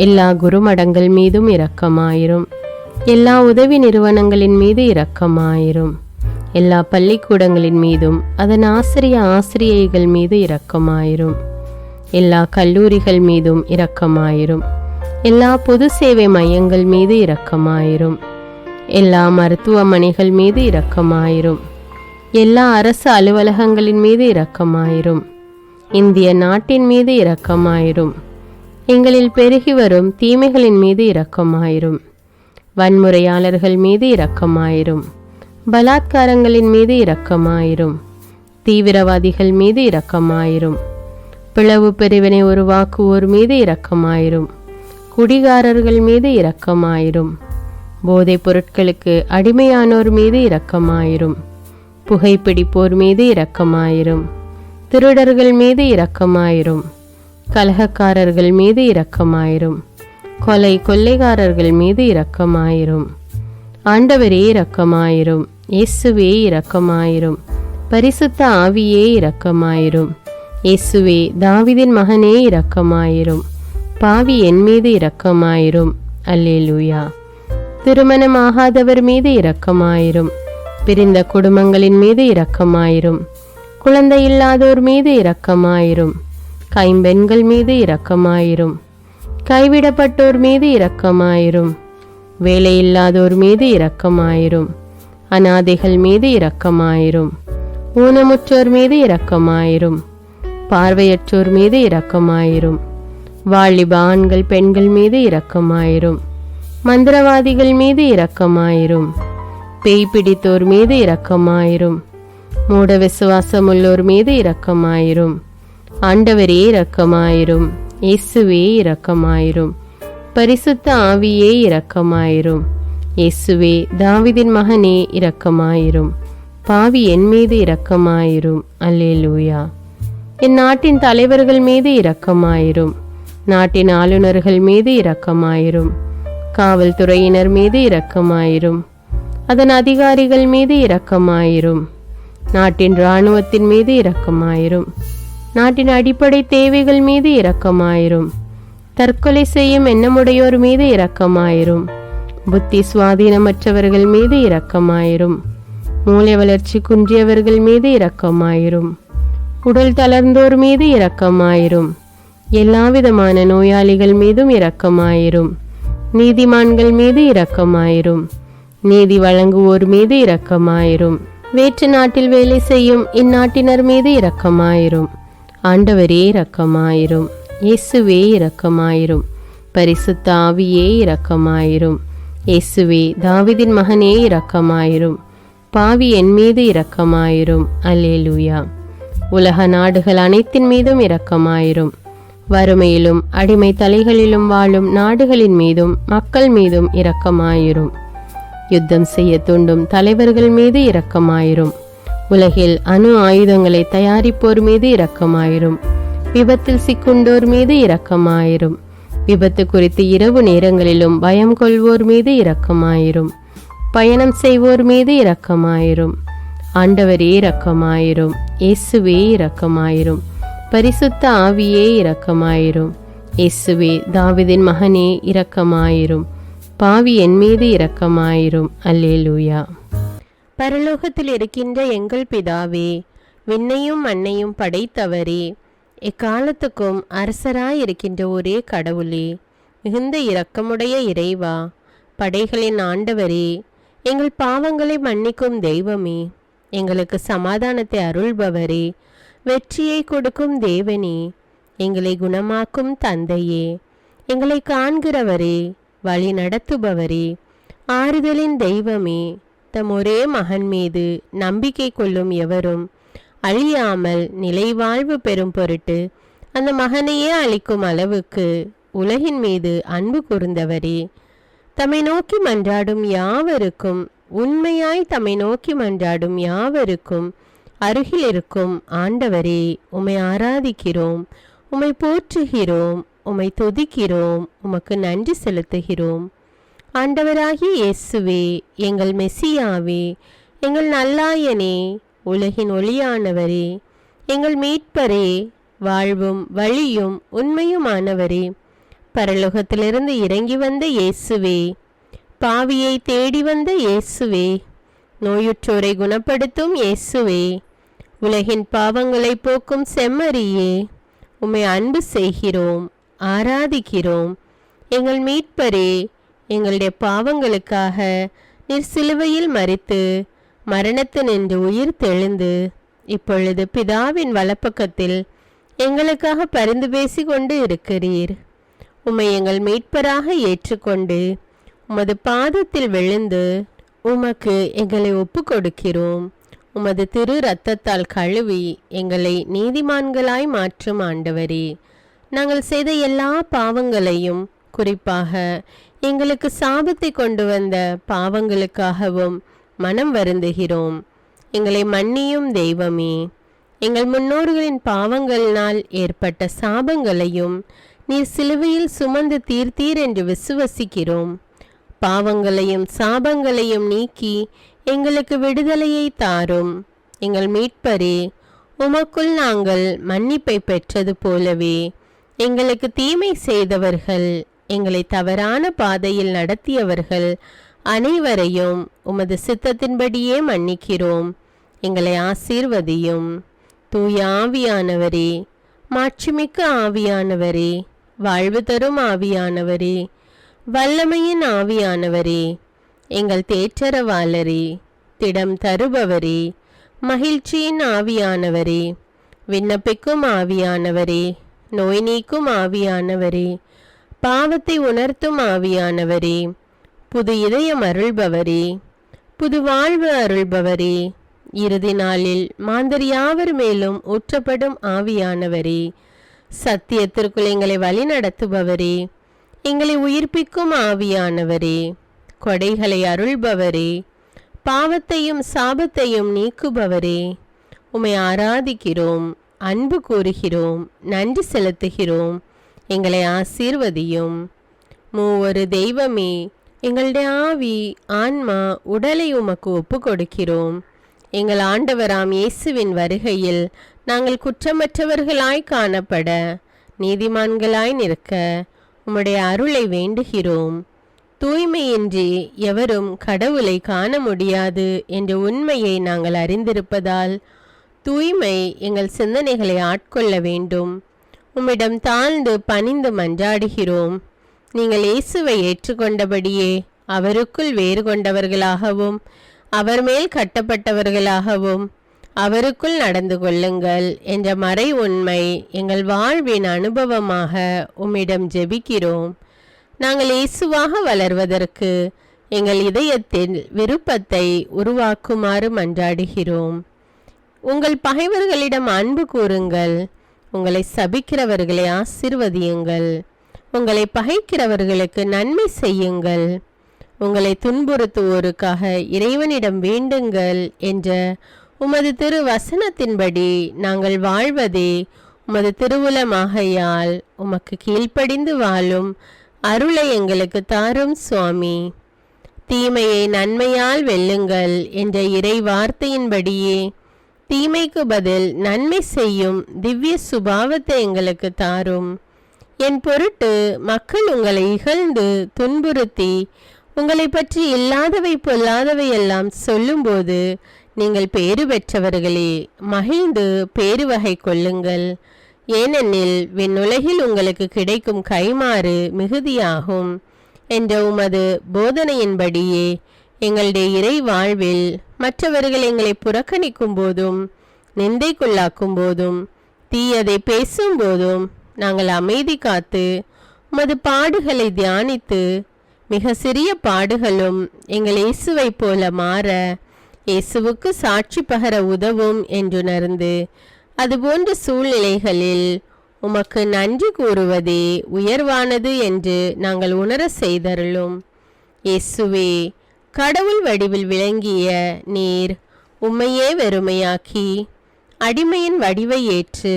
எல்லா குருமடங்கள் மீதும் இரக்கமாயிரும், எல்லா உதவி நிறுவனங்களின் மீது இரக்கமாயிரும், எல்லா பள்ளிக்கூடங்களின் மீதும் அதன் ஆசிரியைகள் மீது இரக்கமாயிரும், எல்லா கல்லூரிகள் மீதும் இரக்கமாயிரும், எல்லா பொது சேவை மையங்கள் மீது இரக்கமாயிரும், எல்லா மருத்துவமனைகள் மீது இரக்கமாயிரும், எல்லா அரசு அலுவலகங்களின் மீது இரக்கமாயிரும், இந்திய நாட்டின் மீது இரக்கமாயிரும், எங்களில் பெருகி வரும் தீமைகளின் மீது இரக்கமாயிரும், வன்முறையாளர்கள் மீது இரக்கமாயிரும், பலாத்காரங்களின் மீது இரக்கமாயிரும், தீவிரவாதிகள் மீது இரக்கமாயிரும், பிளவு பிரிவினை உருவாக்குவோர் மீது இரக்கமாயிரும், குடிகாரர்கள் மீது இரக்கமாயிரும், போதைப் பொருட்களுக்கு அடிமையானோர் மீது இரக்கமாயிரும், புகைப்பிடிப்போர் மீது இரக்கமாயிரும், திருடர்கள் மீது இரக்கமாயிரும், கலகக்காரர்கள் மீது இரக்கமாயிரும், கொள்ளைக்காரர்கள் மீது இரக்கமாயிரும். ஆண்டவரே இரக்கமாயிரும், இயேசுவே இரக்கமாயிரும், பரிசுத்த ஆவியே இரக்கமாயிரும். இயேசுவே, தாவீதின் மகனே இரக்கமாயிரும், பாவி என் மீது இரக்கமாயிரும். அல்லேலூயா. திருமணமாகாதவர் மீது இரக்கமாயிரும், பிரிந்த குடும்பங்களின் மீது இரக்கமாயிரும், குழந்தை இல்லாதோர் மீது இரக்கமாயிரும், கைம்பெண்கள் மீது இரக்கமாயிரும், கைவிடப்பட்டோர் மீது இரக்கமாயிரும், வேலையில்லாதோர் மீது இரக்கமாயிரும், அநாதைகள் மீது இரக்கமாயிரும், ஊனமுற்றோர் மீது இரக்கமாயிரும், பார்வையற்றோர் மீது இரக்கமாயிரும். வாலிப ஆண்கள் பெண்கள் மீது இரக்கமாயிரும். மந்திரவாதிகள் மீது இரக்கமாயிரும். பேய் பிடித்தோர் மீது இரக்கமாயிரும். மூட விசுவாசமுள்ளோர் மீது இரக்கமாயிரும். ஆண்டவரே இரக்கமாயிரும். இயேசுவே இரக்கமாயிரும். பரிசுத்த ஆவியே இரக்கமாயிரும். இயேசுவே தாவீதின் மகனே இரக்கமாயிரும். பாவி என் மீது இரக்கமாயிரும். அல்லேலூயா. என் நாட்டின் தலைவர்கள் மீது இரக்கமாயிரும். நாட்டின் ஆளுநர்கள் மீது இரக்கமாயிரும். காவல்துறையினர் மீது இரக்கமாயிரும். அதன் அதிகாரிகள் மீது இரக்கமாயிரும். நாட்டின் இராணுவத்தின் மீது இரக்கமாயிரும். நாட்டின் அடிப்படை தேவைகள் மீது இரக்கமாயிரும். தற்கொலை செய்யும் எண்ணமுடையோர் மீது இரக்கமாயிரும். புத்தி சுவாதீனமற்றவர்கள் மீது இரக்கமாயிரும். மூளை வளர்ச்சி குன்றியவர்கள் மீது இரக்கமாயிரும். உடல் தளர்ந்தோர் மீது இரக்கமாயிரும். எல்லாவிதமான நோயாளிகள் மீதும் இரக்கமாயிரும். நீதிமான்கள் மீது இரக்கமாயிரும். நீதி வழங்குவோர் மீது இரக்கமாயிரும். வேற்று நாட்டில் வேலை செய்யும் இந்நாட்டினர் மீது இரக்கமாயிரும். ஆண்டவரே இரக்கமாயிரும். இயேசுவே இரக்கமாயிரும். பரிசுத்த ஆவியே இரக்கமாயிரும். இயேசுவே தாவீதின் மகனே இரக்கமாயிரும். பாவி என் மீது இரக்கமாயிரும். அல்லேலூயா. உலக நாடுகள் அனைத்தின் மீதும் இரக்கமாயிரும். வறுமையிலும் அடிமை தலைகளிலும் வாழும் நாடுகளின் மீதும் மக்கள் மீதும் இரக்கமாயிரும். யுத்தம் செய்ய தூண்டும் தலைவர்கள் மீது இரக்கமாயிரும். உலகில் அணு ஆயுதங்களை தயாரிப்போர் மீது இரக்கமாயிரும். விபத்தில் சிக்குண்டோர் மீது இரக்கமாயிரும். விபத்து குறித்து இரவு நேரங்களிலும் பயம் கொள்வோர் மீது இரக்கமாயிரும். பயணம் செய்வோர் மீது இரக்கமாயிரும். ஆண்டவரே இரக்கமாயிரும். இயேசுவே இரக்கமாயிரும். பரிசுத்த ஆவியே இரக்கமாயிரும். இயேசுவே தாவீதின் மகனே இரக்கமாயிரும். பாவி என் மீது இரக்கமாயிரும். அல்லேலூயா. பரலோகத்தில் இருக்கின்ற எங்கள் பிதாவே, விண்ணையும் மண்ணையும் படைத்தவரே, எக்காலத்துக்கும் அரசராயிருக்கின்ற ஒரே கடவுளே, மிகுந்த இரக்கமுடைய இறைவா, படைகளின் ஆண்டவரே, எங்கள் பாவங்களை மன்னிக்கும் தெய்வமே, எங்களுக்கு சமாதானத்தை அருள்பவரே, வெற்றியை கொடுக்கும் தேவனே, எங்களை குணமாக்கும் தந்தையே, எங்களை காண்கிறவரே, வழி நடத்துபவரே, ஆறுதலின் தெய்வமே, தம் ஒரே மகன் மீது நம்பிக்கை கொள்ளும் எவரும் அழியாமல் நிலைவாழ்வு பெறும் பொருட்டு அந்த மகனையே அளிக்கும் அளவுக்கு உலகின் மீது அன்பு கூர்ந்தவரே, தம்மை நோக்கி மன்றாடும் யாவருக்கும், உண்மையாய் தம்மை நோக்கி மன்றாடும் யாவருக்கும் அருகில் இருக்கும் ஆண்டவரே, உம்மை ஆராதிக்கிறோம், உம்மை போற்றுகிறோம், உம்மை துதிக்கிறோம், உமக்கு நன்றி செலுத்துகிறோம். ஆண்டவராகிய இயேசுவே, எங்கள் மெசியாவே, எங்கள் நல்லாயனே, உலகின் ஒளியானவரே, எங்கள் மீட்பரே, வாழ்வும் வழியும் உண்மையுமானவரே, பரலோகத்திலிருந்து இறங்கி வந்த இயேசுவே, பாவியை தேடி வந்த இயேசுவே, நோயுற்றோரை குணப்படுத்தும் இயேசுவே, உலகின் பாவங்களை போக்கும் செம்மறியே, உம்மை அன்பு செய்கிறோம், ஆராதிக்கிறோம். எங்கள் மீட்பரே, எங்களுடைய பாவங்களுக்காக நீர் சிலுவையில் மரித்து மரணத்தினின்று உயிர் தெழுந்து இப்பொழுது பிதாவின் வலப்பக்கத்தில் எங்களுக்காக பரிந்து பேசி கொண்டு இருக்கிறீர். உம்மை எங்கள் மீட்பராக ஏற்றுக்கொண்டு உமது பாதத்தில் விழுந்து உமக்கு எங்களை ஒப்பு கொடுக்கிறோம். உமது திரு இரத்தத்தால் கழுவி எங்களை நீதிமான்களாய் மாற்றும் ஆண்டவரே, நாங்கள் செய்த எல்லா பாவங்களையும், குறிப்பாக எங்களுக்கு சாபத்தை கொண்டு வந்த பாவங்களுக்காகவும் மனம் வருந்துகிறோம். எங்களை மன்னியும் தெய்வமே, எங்கள் முன்னோர்களின் பாவங்களினால் ஏற்பட்ட சாபங்களையும் நீர் சிலுவையில் சுமந்து தீர்த்தீர் என்று விசுவசிக்கிறோம். பாவங்களையும் சாபங்களையும் நீக்கி எங்களுக்கு விடுதலையை தாரும். எங்கள் மீட்பரே, உமக்குள் நாங்கள் மன்னிப்பை பெற்றது போலவே எங்களுக்கு தீமை செய்தவர்கள், எங்களை தவறான பாதையில் நடத்தியவர்கள் அனைவரையும் உமது சித்தத்தின்படியே மன்னிக்கிறோம். எங்களை ஆசீர்வதியும். தூய ஆவியானவரே, மாட்சிமிக்க ஆவியானவரே, வாழ்வு தரும் ஆவியானவரே, வல்லமையின் ஆவியானவரே, எங்கள் தேற்றரவாளரே, திடம் தருபவரே, மகிழ்ச்சியின் ஆவியானவரே, விண்ணப்பிக்கும் ஆவியானவரே, நோய் நீக்கும் ஆவியானவரே, பாவத்தை உணர்த்தும் ஆவியானவரே, புது இதயம் அருள்பவரே, புது வாழ்வு அருள்பவரே, இறுதி நாளில் மாந்தர் யாவர் மேலும் ஊற்றப்படும் ஆவியானவரே, சத்தியத்திற்குள் எங்களை வழிநடத்துபவரே, எங்களை உயிர்ப்பிக்கும் ஆவியானவரே, கொடைகளை அருள்பவரே, பாவத்தையும் சாபத்தையும் நீக்குபவரே, உம்மை ஆராதிக்கிறோம், அன்பு கூறுகிறோம், நன்றி செலுத்துகிறோம். எங்களை ஆசீர்வதியும். மூவொரு தெய்வமே, எங்களுடைய ஆவி, ஆன்மா, உடலை உமக்கு ஒப்பு கொடுக்கிறோம். எங்கள் ஆண்டவராம் இயேசுவின் வருகையில் நாங்கள் குற்றமற்றவர்களாய் காணப்பட, நீதிமான்களாய் நிற்க உம்முடைய அருளை வேண்டுகிறோம். தூய்மையின்றி எவரும் கடவுளை காண முடியாது என்ற உண்மையை நாங்கள் அறிந்திருப்பதால் தூய்மை எங்கள் சிந்தனைகளை ஆட்கொள்ள வேண்டும். உம்மிடம் தாழ்ந்து பணிந்து மன்றாடுகிறோம். நீங்கள் இயேசுவை ஏற்றுக்கொண்டபடியே அவருக்குள் வேறு கொண்டவர்களாகவும் அவர் மேல் கட்டப்பட்டவர்களாகவும் அவருக்குள் நடந்து கொள்ளுங்கள் என்ற மறை உண்மை எங்கள் வாழ்வின் அனுபவமாக உம்மிடம் ஜெபிக்கிறோம். நாங்கள் இயேசுவாக வளர்வதற்கு எங்கள் இதயத்தில் விருப்பத்தை உருவாக்குமாறு மன்றாடுகிறோம். உங்கள் பகைவர்களிடம் அன்பு கூறுங்கள், உங்களை சபிக்கிறவர்களை ஆசீர்வதியுங்கள், உங்களை பகைக்கிறவர்களுக்கு நன்மை செய்யுங்கள், உங்களை துன்புறுத்துவோருக்காக இறைவனிடம் வேண்டுங்கள் என்ற உமது திரு வசனத்தின்படி நாங்கள் வாழ்வதே உமது திருவுலமாகையால் உமக்கு கீழ்ப்படிந்து வாழும் அருளை எங்களுக்கு தாரும் சுவாமி. தீமையை நன்மையால் வெல்லுங்கள் என்ற இறை வார்த்தையின்படியே தீமைக்கு பதில் நன்மை செய்யும் திவ்ய சுபாவத்தை எங்களுக்கு தாரும். என் பொருட்டு மக்கள் உங்களை இகழ்ந்து துன்புறுத்தி உங்களை பற்றி இல்லாதவை பொல்லாதவை எல்லாம் சொல்லும்போது நீங்கள் பேறு பெற்றவர்களே, மகிழ்ந்து பேரு வகை கொள்ளுங்கள். ஏனெனில் விண்ணுலகில் உங்களுக்கு கிடைக்கும் கைமாறு மிகுதியாகும் என்ற உமது போதனையின்படியே எங்களுடைய இறை வாழ்வில் மற்றவர்கள் எங்களை புறக்கணிக்கும் போதும் நிந்தைக்குள்ளாக்கும் போதும் தீயதை பேசும்போதும் நாங்கள் அமைதி காத்து உமது பாடுகளை தியானித்து மிக சிறிய பாடுகளும் எங்கள் இயேசுவை போல மாற இயேசுவுக்கு சாட்சி பகர உதவும் என்றுணர்ந்து அதுபோன்ற சூழ்நிலைகளில் உமக்கு நன்றி கூறுவதே உயர்வானது என்று நாங்கள் உணர செய்தருளும். இயேசுவே, கடவுள் வடிவில் விளங்கிய நீர் உம்மையே வெறுமையாக்கி அடிமையின் வடிவை ஏற்று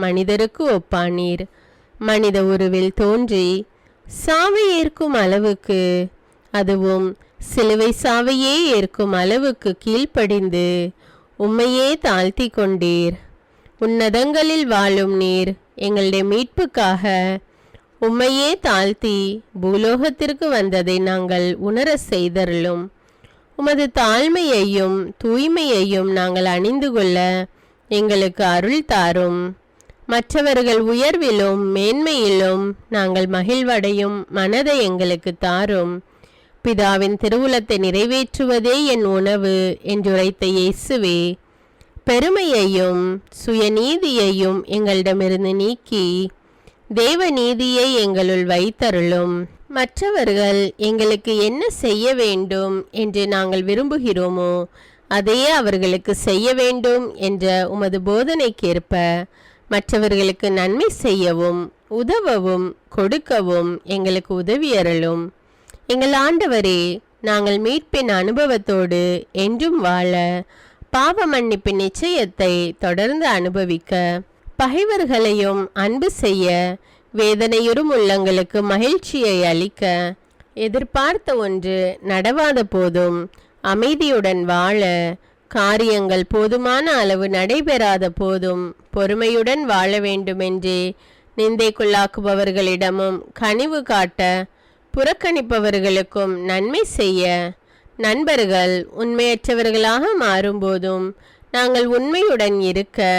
மனிதருக்கு ஒப்பானீர். மனித உருவில் தோன்றி சாவை ஏற்கும் அளவுக்கு, அதுவும் சிலுவை சாவையே ஏற்கும் அளவுக்கு கீழ்ப்படிந்து உம்மையே தாழ்த்தி கொண்டீர். உன்னதங்களில் வாழும் நீர் எங்களுடைய மீட்புக்காக உம்மையே தாழ்த்தி பூலோகத்திற்கு வந்ததை நாங்கள் உணர செய்தருளும். உமது தாழ்மையையும் தூய்மையையும் நாங்கள் அணிந்து கொள்ள எங்களுக்கு அருள் தாரும். மற்றவர்கள் உயர்விலும் மேன்மையிலும் நாங்கள் மகிழ்வடையும் மனதை எங்களுக்கு தாரும். பிதாவின் திருவுளத்தை நிறைவேற்றுவதே என் உணவு என்றுரைத்த இயேசுவே, பெருமையையும் சுயநீதியையும் எங்களிடமிருந்து நீக்கி தேவ நீதியை எங்களுள் வைத்தருளும். மற்றவர்கள் எங்களுக்கு என்ன செய்ய வேண்டும் என்று நாங்கள் விரும்புகிறோமோ அதையே அவர்களுக்கு செய்ய வேண்டும் என்ற உமது போதனைக்கேற்ப மற்றவர்களுக்கு நன்மை செய்யவும் உதவவும் கொடுக்கவும் எங்களுக்கு உதவியருளும். எங்கள் ஆண்டவரே, நாங்கள் மீட்பின் அனுபவத்தோடு என்றும் வாழ பாவ மன்னிப்பின் நிச்சயத்தை தொடர்ந்து அனுபவிக்க பகைவர்களையும் அன்பு செய்ய வேதனையுறும் உள்ளங்களுக்கு மகிழ்ச்சியை அளிக்க எதிர்பார்த்த ஒன்று நடவாத போதும் அமைதியுடன் வாழ காரியங்கள் போதுமான அளவு நடைபெறாத போதும் பொறுமையுடன் வாழ வேண்டுமென்றே நிந்தைக்குள்ளாக்குபவர்களிடமும் கனிவு காட்ட புறக்கணிப்பவர்களுக்கும் நன்மை செய்ய நண்பர்கள் உண்மையற்றவர்களாக மாறும்போதும் நாங்கள் உண்மையுடன் இருக்க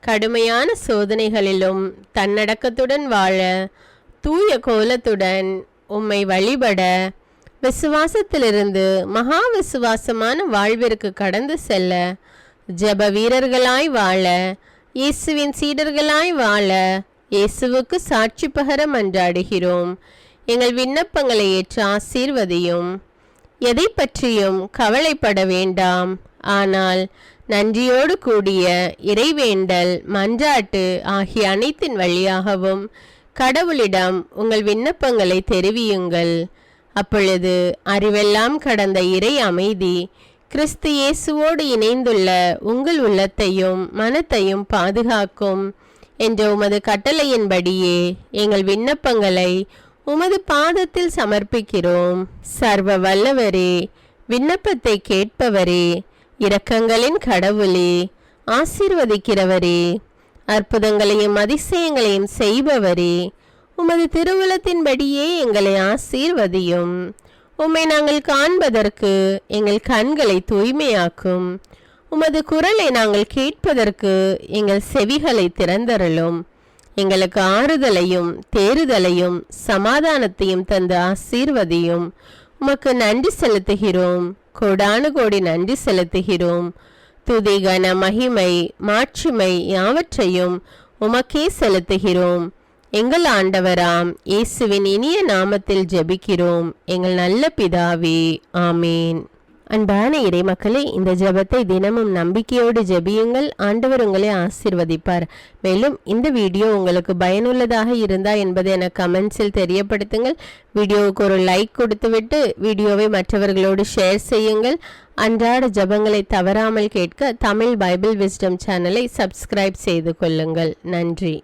கடுமையான சோதனைகளிலும் தன்னடக்கத்துடன் வாழ தூய கோலத்துடன் உம்மை வழிபட விசுவாசத்திலிருந்து மகா விசுவாசமான வாழ்விற்கு கடந்து செல்ல ஜெப வீரர்களாய் வாழ இயேசுவின் சீடர்களாய் வாழ இயேசுவுக்கு சாட்சி பகர மன்றாடுகிறோம். எங்கள் விண்ணப்பங்களை ஏற்று ஆசீர்வதியும். எதை பற்றியும் கவலைப்பட வேண்டாம். ஆனால் நன்றியோடு கூடிய இறைவேண்டல், மன்றாட்டு ஆகிய அனைத்தின் வழியாகவும் கடவுளிடம் உங்கள் விண்ணப்பங்களை தெரிவியுங்கள். அப்பொழுது அறிவெல்லாம் கடந்த இறை அமைதி கிறிஸ்து இயேசுவோடு இணைந்துள்ள உங்கள் உள்ளத்தையும் மனத்தையும் பாதுகாக்கும் என்ற உமது கட்டளையின்படியே எங்கள் விண்ணப்பங்களை உமது பாதத்தில் சமர்ப்பிக்கிறோம். சர்வ வல்லவரே, விண்ணப்பத்தை கேட்பவரே, இரக்கங்களின் கடவுளே, ஆசீர்வதிக்கிறவரே, அற்புதங்களையும் அதிசயங்களையும் செய்பவரே, உமது திருவுளத்தின்படியே எங்களை ஆசீர்வதியும். உம்மை நாங்கள் காண்பதற்கு எங்கள் கண்களை தூய்மையாக்கும். உமது குரலை நாங்கள் கேட்பதற்கு எங்கள் செவிகளை திறந்தருளும். எங்களுக்கு ஆறுதலையும் தேறுதலையும் சமாதானத்தையும் தந்து ஆசீர்வதியும். உமக்கு நன்றி செலுத்துகிறோம். கோடானு கோடி நன்றி செலுத்துகிறோம். துதி, கன, மகிமை, மாட்சிமை யாவற்றையும் உமக்கே செலுத்துகிறோம். எங்கள் ஆண்டவராம் இயேசுவின் இனிய நாமத்தில் ஜெபிக்கிறோம் எங்கள் நல்ல பிதாவே, ஆமேன். அன்பான இறைமக்களே, இந்த ஜெபத்தை தினமும் நம்பிக்கையோடு ஜெபியுங்கள். ஆண்டவர் உங்களை ஆசீர்வதிப்பார். மேலும் இந்த வீடியோ உங்களுக்கு பயனுள்ளதாக இருந்தா என்பதை எனக்கு கமெண்ட்ஸில் தெரியப்படுத்துங்கள். வீடியோவுக்கு ஒரு லைக் கொடுத்துவிட்டு வீடியோவை மற்றவர்களோடு ஷேர் செய்யுங்கள். அன்றாட ஜெபங்களை தவறாமல் கேட்க தமிழ் பைபிள் விஸ்டம் சேனலை சப்ஸ்கிரைப் செய்து கொள்ளுங்கள். நன்றி.